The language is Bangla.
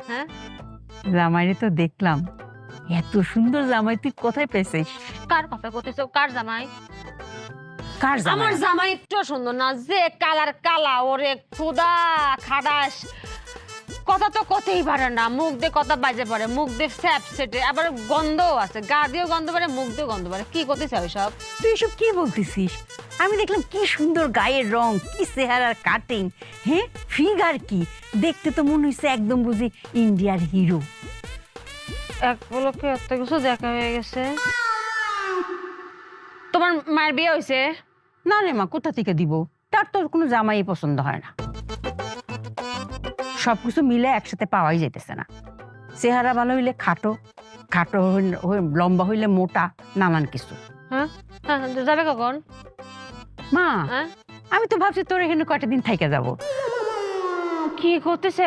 হ্যাঁ জামাইরে তো দেখলাম, এত সুন্দর জামাই তুই কোথায় পেয়েছিস? কার কথা কইতেছো? কার জামাই? কার জামাই? আমার জামাই একটু সুন্দর না, যে কালার কালা ওরে খোদা খাদাস, কথা তো কতেই পারে না, মুখ দিয়ে কথা বাজে পারে, মুখ দিয়ে স্যাপ সেটে, আবার গন্ধও আছে, গা দিয়েও গন্ধ পারে, মুখ দিয়েও গন্ধ পারে। কি করতেছে ওইসব? তুই এসব কি বলতেছিস? আমি দেখলাম কি সুন্দর গায়ের রং, কি চেহারার কাটিং, হ্যাঁ ফিগার কি, দেখতে তো মনে হচ্ছে একদম বুঝি ইন্ডিয়ার হিরো। এক পলকে এত কিছু দেখা হয়ে গেছে। তোমার মায়ের বিয়ে হয়েছে? না রে মা, কোথা থেকে দিব? তার তো কোনো জামাই পছন্দ হয় না। সবকিছু মিলে একসাথে পাওয়াই যেতেছে না। চেহারা ভালো হইলে খাটো, খাটো লম্বা হইলে মোটা, নানান কিছু। হ্যাঁ হ্যাঁ, যাবে কখন? মা, হ্যাঁ আমি তো ভাবছি তোর এখানে কয়টা দিন থেকে যাব। কি করতেছে?